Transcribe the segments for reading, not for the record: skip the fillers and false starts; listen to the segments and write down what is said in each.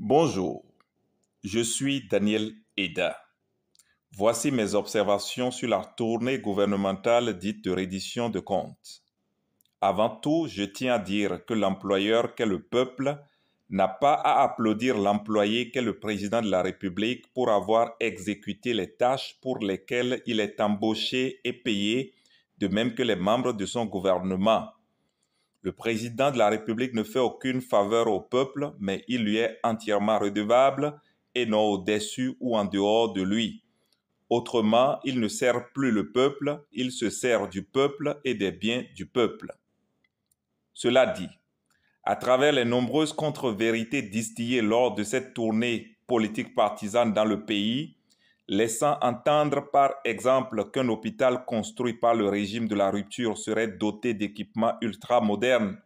Bonjour, je suis Daniel Eda. Voici mes observations sur la tournée gouvernementale dite de reddition de comptes. Avant tout, je tiens à dire que l'employeur qu'est le peuple n'a pas à applaudir l'employé qu'est le président de la République pour avoir exécuté les tâches pour lesquelles il est embauché et payé, de même que les membres de son gouvernement. Le président de la République ne fait aucune faveur au peuple, mais il lui est entièrement redevable et non au-dessus ou en dehors de lui. Autrement, il ne sert plus le peuple, il se sert du peuple et des biens du peuple. Cela dit, à travers les nombreuses contre-vérités distillées lors de cette tournée politique partisane dans le pays, laissant entendre par exemple qu'un hôpital construit par le régime de la rupture serait doté d'équipements ultra-modernes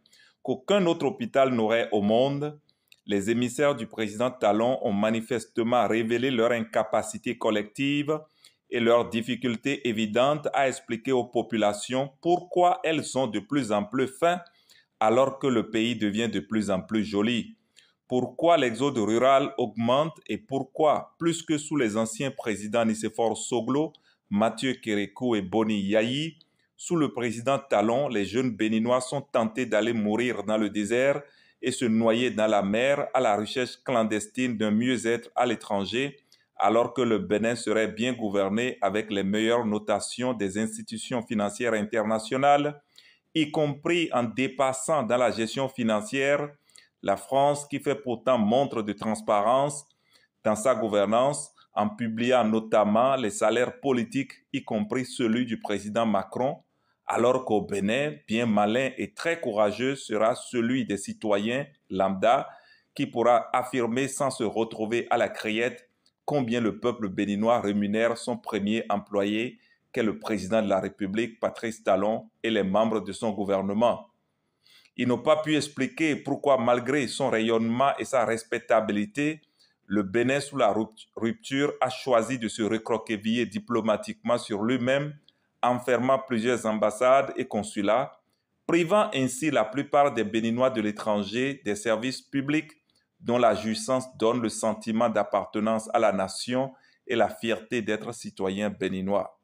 qu'aucun autre hôpital n'aurait au monde, les émissaires du président Talon ont manifestement révélé leur incapacité collective et leur difficulté évidente à expliquer aux populations pourquoi elles sont de plus en plus faim alors que le pays devient de plus en plus joli. Pourquoi l'exode rural augmente et pourquoi, plus que sous les anciens présidents Nicéphore Soglo, Mathieu Kérékou et Boni Yayi, sous le président Talon, les jeunes Béninois sont tentés d'aller mourir dans le désert et se noyer dans la mer à la recherche clandestine d'un mieux-être à l'étranger, alors que le Bénin serait bien gouverné avec les meilleures notations des institutions financières internationales, y compris en dépassant dans la gestion financière la France qui fait pourtant montre de transparence dans sa gouvernance en publiant notamment les salaires politiques, y compris celui du président Macron, alors qu'au Bénin, bien malin et très courageux sera celui des citoyens lambda qui pourra affirmer sans se retrouver à la criette combien le peuple béninois rémunère son premier employé qu'est le président de la République, Patrice Talon, et les membres de son gouvernement. Ils n'ont pas pu expliquer pourquoi, malgré son rayonnement et sa respectabilité, le Bénin, sous la rupture, a choisi de se recroqueviller diplomatiquement sur lui-même, enfermant plusieurs ambassades et consulats, privant ainsi la plupart des Béninois de l'étranger des services publics dont la jouissance donne le sentiment d'appartenance à la nation et la fierté d'être citoyen béninois.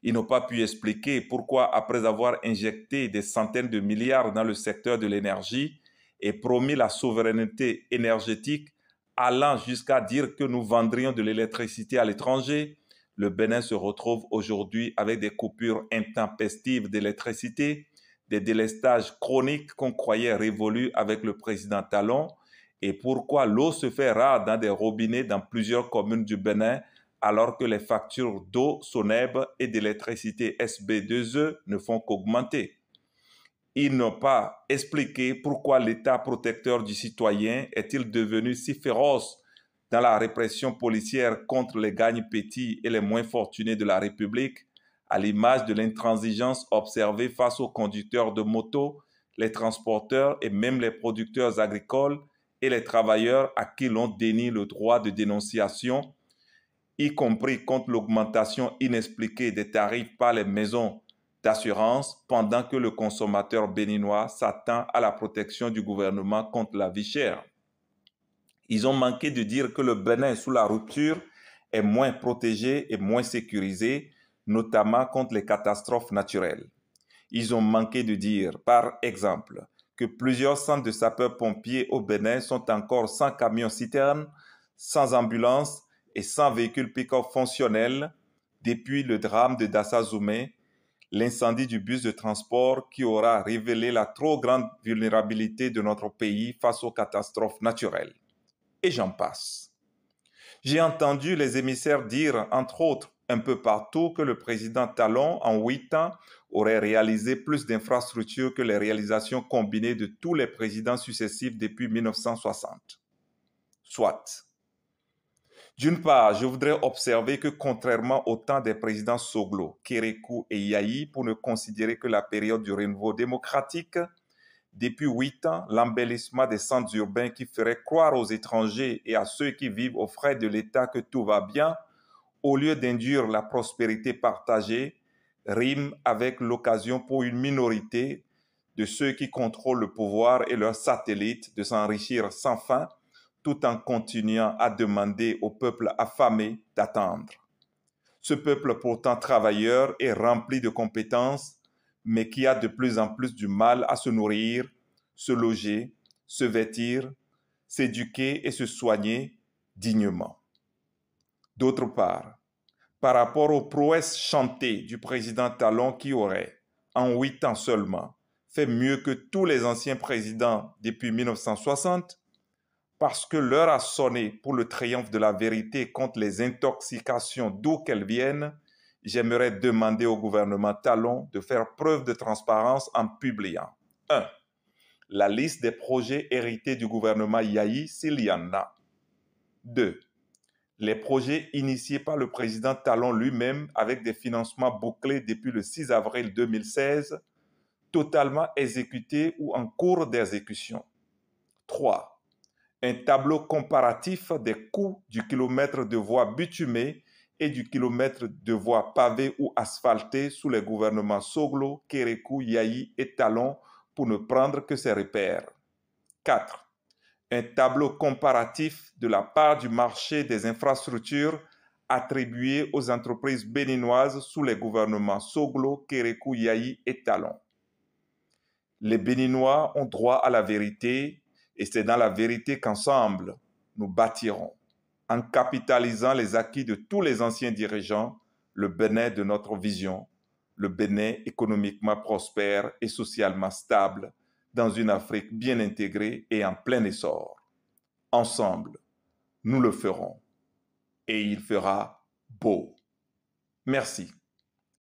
Ils n'ont pas pu expliquer pourquoi, après avoir injecté des centaines de milliards dans le secteur de l'énergie et promis la souveraineté énergétique, allant jusqu'à dire que nous vendrions de l'électricité à l'étranger, le Bénin se retrouve aujourd'hui avec des coupures intempestives d'électricité, des délestages chroniques qu'on croyait révolus avec le président Talon, et pourquoi l'eau se fait rare dans des robinets dans plusieurs communes du Bénin, alors que les factures d'eau SONEB et d'électricité SB2E ne font qu'augmenter. Ils n'ont pas expliqué pourquoi l'État protecteur du citoyen est-il devenu si féroce dans la répression policière contre les gagne-petits et les moins fortunés de la République, à l'image de l'intransigeance observée face aux conducteurs de moto, les transporteurs et même les producteurs agricoles et les travailleurs à qui l'on dénie le droit de dénonciation, y compris contre l'augmentation inexpliquée des tarifs par les maisons d'assurance, pendant que le consommateur béninois s'attend à la protection du gouvernement contre la vie chère. Ils ont manqué de dire que le Bénin, sous la rupture, est moins protégé et moins sécurisé, notamment contre les catastrophes naturelles. Ils ont manqué de dire, par exemple, que plusieurs centres de sapeurs-pompiers au Bénin sont encore sans camions-citernes, sans ambulance et sans véhicules pick-up fonctionnels depuis le drame de Dassazoumé, l'incendie du bus de transport qui aura révélé la trop grande vulnérabilité de notre pays face aux catastrophes naturelles. Et j'en passe. J'ai entendu les émissaires dire, entre autres, un peu partout, que le président Talon, en 8 ans, aurait réalisé plus d'infrastructures que les réalisations combinées de tous les présidents successifs depuis 1960. Soit. D'une part, je voudrais observer que contrairement au temps des présidents Soglo, Kérékou et Yayi, pour ne considérer que la période du renouveau démocratique, depuis 8 ans, l'embellissement des centres urbains qui ferait croire aux étrangers et à ceux qui vivent aux frais de l'État que tout va bien, au lieu d'induire la prospérité partagée, rime avec l'occasion pour une minorité de ceux qui contrôlent le pouvoir et leurs satellites de s'enrichir sans fin, tout en continuant à demander au peuple affamé d'attendre. Ce peuple pourtant travailleur et rempli de compétences, mais qui a de plus en plus du mal à se nourrir, se loger, se vêtir, s'éduquer et se soigner dignement. D'autre part, par rapport aux prouesses chantées du président Talon qui aurait, en 8 ans seulement, fait mieux que tous les anciens présidents depuis 1960, parce que l'heure a sonné pour le triomphe de la vérité contre les intoxications d'où qu'elles viennent, j'aimerais demander au gouvernement Talon de faire preuve de transparence en publiant 1. La liste des projets hérités du gouvernement Yahi s'il y en a. 2. Les projets initiés par le président Talon lui-même avec des financements bouclés depuis le 6 avril 2016, totalement exécutés ou en cours d'exécution. 3. Un tableau comparatif des coûts du kilomètre de voies bitumées et du kilomètre de voies pavées ou asphaltées sous les gouvernements Soglo, Kérékou, Yahi et Talon pour ne prendre que ces repères. 4. Un tableau comparatif de la part du marché des infrastructures attribué aux entreprises béninoises sous les gouvernements Soglo, Kérékou, Yahi et Talon. Les Béninois ont droit à la vérité et c'est dans la vérité qu'ensemble, nous bâtirons, en capitalisant les acquis de tous les anciens dirigeants, le Bénin de notre vision, le Bénin économiquement prospère et socialement stable, dans une Afrique bien intégrée et en plein essor. Ensemble, nous le ferons. Et il fera beau. Merci.